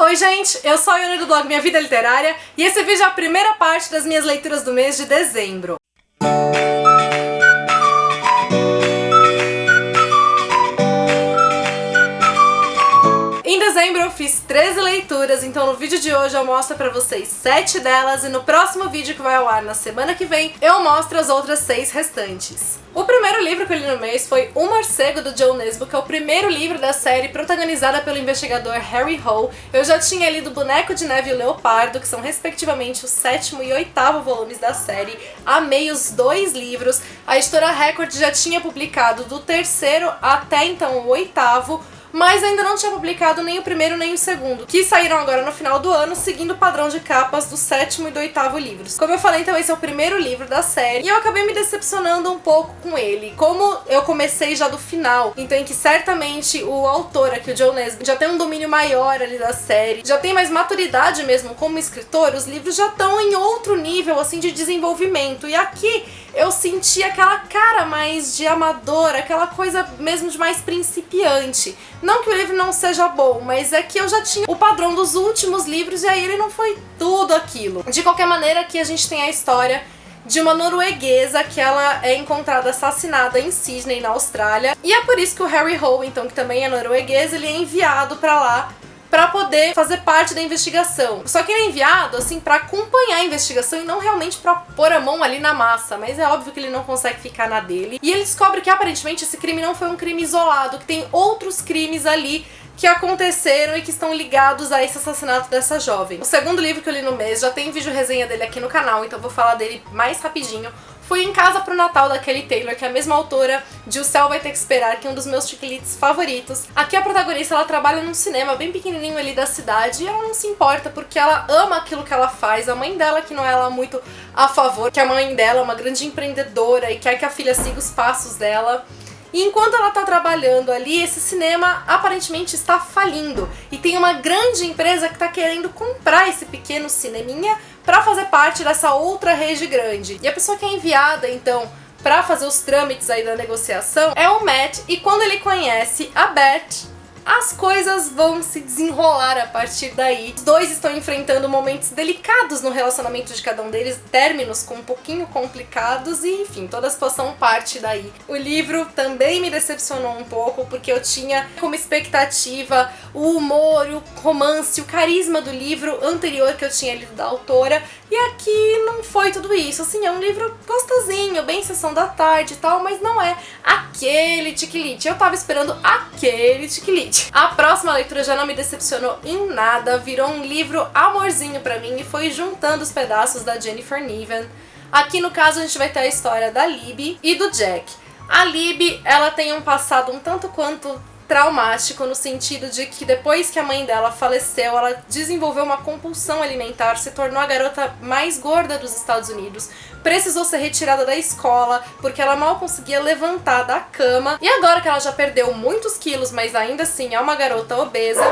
Oi gente, eu sou a Yuna do blog Minha Vida Literária e esse vídeo é a primeira parte das minhas leituras do mês de dezembro. Em dezembro eu fiz 13 leituras, então no vídeo de hoje eu mostro pra vocês 7 delas e no próximo vídeo que vai ao ar na semana que vem eu mostro as outras 6 restantes. O primeiro livro que eu li no mês foi O Morcego, do John Nesbo, que é o primeiro livro da série protagonizada pelo investigador Harry Hole. Eu já tinha lido Boneco de Neve e o Leopardo, que são respectivamente o 7º e 8º volumes da série. Amei os 2 livros. A editora Record já tinha publicado do 3º até então o 8º, mas ainda não tinha publicado nem o primeiro nem o segundo, que saíram agora no final do ano, seguindo o padrão de capas do 7º e do 8º livros. Como eu falei, então esse é o primeiro livro da série, e eu acabei me decepcionando um pouco com ele. Como eu comecei já do final, então em que certamente o autor aqui, o John Nesbo, já tem um domínio maior ali da série, já tem mais maturidade mesmo como escritor, os livros já estão em outro nível, assim, de desenvolvimento, e aqui eu senti aquela cara mais de amador, aquela coisa mesmo de mais principiante. Não que o livro não seja bom, mas é que eu já tinha o padrão dos últimos livros e aí ele não foi tudo aquilo. De qualquer maneira, aqui a gente tem a história de uma norueguesa que ela é encontrada assassinada em Sydney, na Austrália. E é por isso que o Harry Hole, então, que também é norueguês, ele é enviado pra lá pra poder fazer parte da investigação. Só que ele é enviado, assim, pra acompanhar a investigação e não realmente pra pôr a mão ali na massa. Mas é óbvio que ele não consegue ficar na dele. E ele descobre que, aparentemente, esse crime não foi um crime isolado, que tem outros crimes ali que aconteceram e que estão ligados a esse assassinato dessa jovem. O segundo livro que eu li no mês, já tem vídeo resenha dele aqui no canal, então eu vou falar dele mais rapidinho. Foi Em Casa pro Natal, da Kelly Taylor, que é a mesma autora de O Céu Vai Ter Que Esperar, que é um dos meus chicletes favoritos. Aqui a protagonista, ela trabalha num cinema bem pequenininho ali da cidade e ela não se importa porque ela ama aquilo que ela faz. A mãe dela, que não é ela muito a favor, que a mãe dela é uma grande empreendedora e quer que a filha siga os passos dela. E enquanto ela tá trabalhando ali, esse cinema aparentemente está falindo. E tem uma grande empresa que tá querendo comprar esse pequeno cineminha pra fazer parte dessa outra rede grande. E a pessoa que é enviada, então, pra fazer os trâmites aí da negociação é o Matt. E quando ele conhece a Beth, as coisas vão se desenrolar a partir daí. Os dois estão enfrentando momentos delicados no relacionamento de cada um deles, términos um pouquinho complicados e, enfim, toda a situação parte daí. O livro também me decepcionou um pouco, porque eu tinha como expectativa o humor, o romance, o carisma do livro anterior que eu tinha lido da autora, e aqui não foi tudo isso. Assim, é um livro gostosinho, bem sessão da tarde e tal, mas não é aquele tiquilite. Eu tava esperando aquele tiquilite. A próxima leitura já não me decepcionou em nada, virou um livro amorzinho pra mim e foi juntando os pedaços da Jennifer Niven. Aqui no caso a gente vai ter a história da Libby e do Jack. A Libby, ela tem um passado um tanto quanto traumático, no sentido de que depois que a mãe dela faleceu, ela desenvolveu uma compulsão alimentar, se tornou a garota mais gorda dos Estados Unidos, precisou ser retirada da escola porque ela mal conseguia levantar da cama, e agora que ela já perdeu muitos quilos, mas ainda assim é uma garota obesa,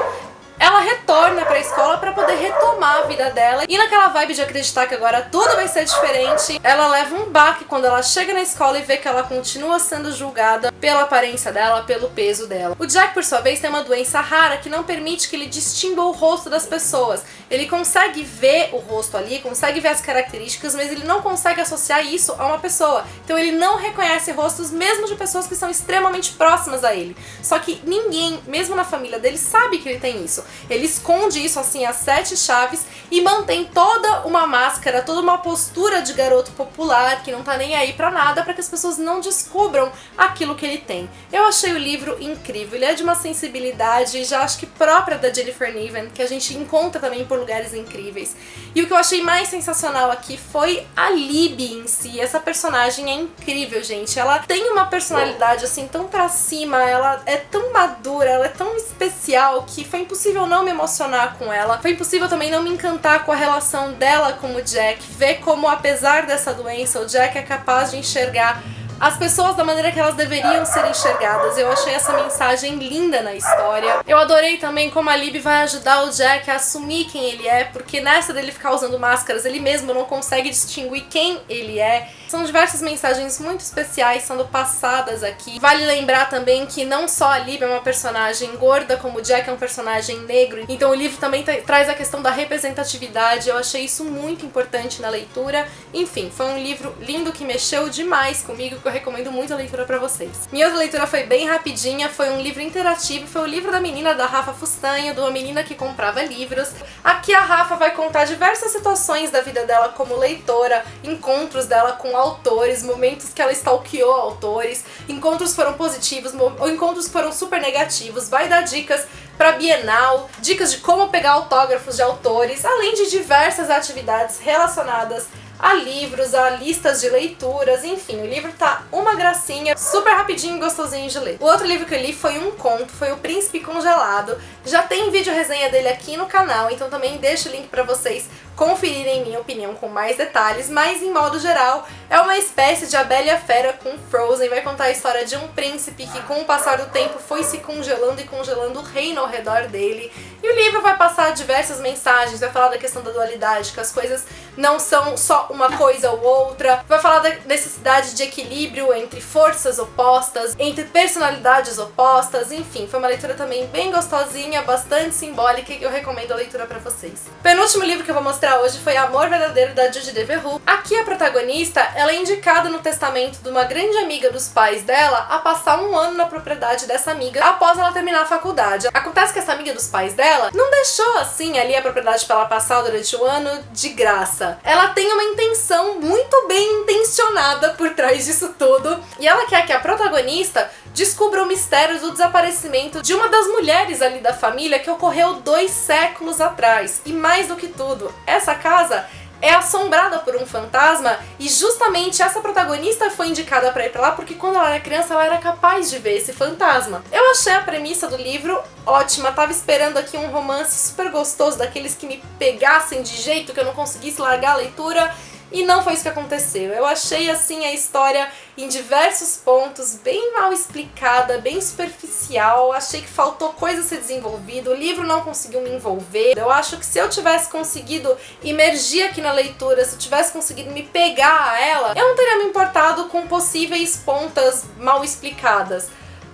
ela retorna pra escola pra poder retomar a vida dela. E naquela vibe de acreditar que agora tudo vai ser diferente, ela leva um baque quando ela chega na escola e vê que ela continua sendo julgada pela aparência dela, pelo peso dela. O Jack, por sua vez, tem uma doença rara que não permite que ele distinga o rosto das pessoas. Ele consegue ver o rosto ali, consegue ver as características, mas ele não consegue associar isso a uma pessoa. Então ele não reconhece rostos mesmo de pessoas que são extremamente próximas a ele. Só que ninguém, mesmo na família dele, sabe que ele tem isso. Ele esconde isso assim às 7 chaves e mantém toda uma máscara, toda uma postura de garoto popular que não tá nem aí pra nada, pra que as pessoas não descubram aquilo que ele tem. Eu achei o livro incrível, ele é de uma sensibilidade já acho que própria da Jennifer Niven, que a gente encontra também por lugares incríveis. E o que eu achei mais sensacional aqui foi a Libby em si. Essa personagem é incrível, gente. Ela tem uma personalidade assim tão pra cima, ela é tão madura, ela é tão especial que foi impossível não me emocionar com ela. Foi impossível também não me encantar com a relação dela com o Jack, ver como, apesar dessa doença, o Jack é capaz de enxergar as pessoas da maneira que elas deveriam ser enxergadas. Eu achei essa mensagem linda na história. Eu adorei também como a Libby vai ajudar o Jack a assumir quem ele é, porque nessa dele ficar usando máscaras, ele mesmo não consegue distinguir quem ele é. São diversas mensagens muito especiais sendo passadas aqui. Vale lembrar também que não só a Libby é uma personagem gorda, como o Jack é um personagem negro, então o livro também traz a questão da representatividade. Eu achei isso muito importante na leitura. Enfim, foi um livro lindo que mexeu demais comigo, que eu recomendo muito a leitura pra vocês. Minha outra leitura foi bem rapidinha, foi um livro interativo, foi o livro da menina da Rafa Fustanho, de uma menina que comprava livros. Aqui a Rafa vai contar diversas situações da vida dela como leitora, encontros dela com autores, momentos que ela stalkeou autores, encontros foram positivos ou encontros foram super negativos, vai dar dicas para Bienal, dicas de como pegar autógrafos de autores, além de diversas atividades relacionadas a livros, a listas de leituras, enfim, o livro tá uma gracinha, super rapidinho e gostosinho de ler. O outro livro que eu li foi um conto, foi O Príncipe Congelado. Já tem vídeo resenha dele aqui no canal, então também deixo o link pra vocês conferirem minha opinião com mais detalhes, mas em modo geral é uma espécie de A Bela e a Fera com Frozen. Vai contar a história de um príncipe que com o passar do tempo foi se congelando e congelando o reino ao redor dele. E o livro vai passar diversas mensagens, vai falar da questão da dualidade, que as coisas não são só uma coisa ou outra, vai falar da necessidade de equilíbrio entre forças opostas, entre personalidades opostas, enfim, foi uma leitura também bem gostosinha, bastante simbólica e eu recomendo a leitura pra vocês. Penúltimo livro que eu vou mostrar hoje foi Amor Verdadeiro, da Judy Devereux. Aqui a protagonista, ela é indicada no testamento de uma grande amiga dos pais dela a passar um ano na propriedade dessa amiga após ela terminar a faculdade. Acontece que essa amiga dos pais dela não deixou assim ali a propriedade pra ela passar durante o ano de graça. Ela tem uma intenção muito bem intencionada por trás disso tudo e ela quer que a protagonista descubra o mistério do desaparecimento de uma das mulheres ali da família que ocorreu 2 séculos atrás. E mais do que tudo, essa casa é assombrada por um fantasma e justamente essa protagonista foi indicada pra ir pra lá porque quando ela era criança ela era capaz de ver esse fantasma. Eu achei a premissa do livro ótima, tava esperando aqui um romance super gostoso, daqueles que me pegassem de jeito que eu não conseguisse largar a leitura. E não foi isso que aconteceu. Eu achei assim a história em diversos pontos bem mal explicada, bem superficial. Achei que faltou coisa a ser desenvolvida. O livro não conseguiu me envolver. Eu acho que se eu tivesse conseguido imergir aqui na leitura, se eu tivesse conseguido me pegar a ela, eu não teria me importado com possíveis pontas mal explicadas.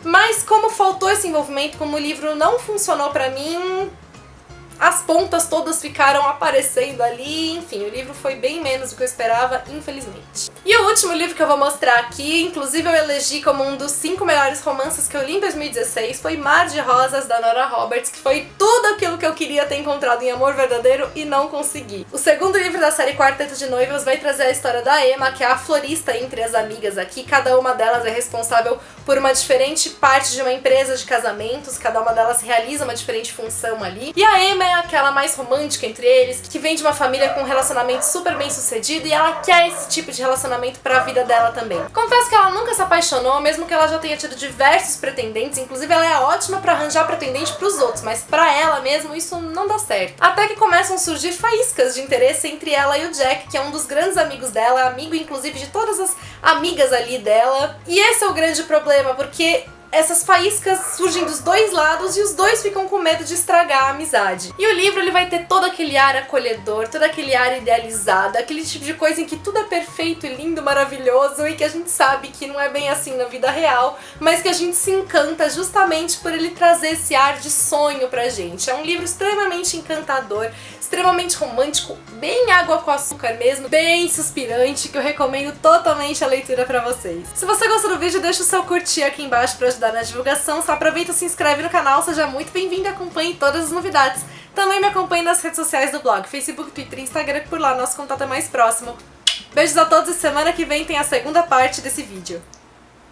Mas como faltou esse envolvimento, como o livro não funcionou pra mim, as pontas todas ficaram aparecendo ali, enfim, o livro foi bem menos do que eu esperava, infelizmente. E o último livro que eu vou mostrar aqui, inclusive eu elegi como um dos 5 melhores romances que eu li em 2016, foi Mar de Rosas, da Nora Roberts, que foi tudo aquilo que eu queria ter encontrado em Amor Verdadeiro e não consegui. O segundo livro da série Quarteto de Noivas vai trazer a história da Emma, que é a florista entre as amigas aqui, cada uma delas é responsável por uma diferente parte de uma empresa de casamentos, cada uma delas realiza uma diferente função ali, e a Emma é aquela mais romântica entre eles, que vem de uma família com um relacionamento super bem sucedido e ela quer esse tipo de relacionamento pra vida dela também. Confesso que ela nunca se apaixonou, mesmo que ela já tenha tido diversos pretendentes, inclusive ela é ótima pra arranjar pretendente pros outros, mas pra ela mesmo isso não dá certo. Até que começam a surgir faíscas de interesse entre ela e o Jack, que é um dos grandes amigos dela, amigo inclusive de todas as amigas ali dela. E esse é o grande problema, porque essas faíscas surgem dos dois lados e os dois ficam com medo de estragar a amizade. E o livro ele vai ter todo aquele ar acolhedor, todo aquele ar idealizado, aquele tipo de coisa em que tudo é perfeito, lindo, maravilhoso e que a gente sabe que não é bem assim na vida real, mas que a gente se encanta justamente por ele trazer esse ar de sonho pra gente. É um livro extremamente encantador, extremamente romântico, bem água com açúcar mesmo, bem suspirante, que eu recomendo totalmente a leitura pra vocês. Se você gostou do vídeo, deixa o seu curtir aqui embaixo pra ajudar na divulgação. Só aproveita e se inscreve no canal, seja muito bem-vindo e acompanhe todas as novidades. Também me acompanhe nas redes sociais do blog, Facebook, Twitter e Instagram, que por lá nosso contato é mais próximo. Beijos a todos e semana que vem tem a segunda parte desse vídeo.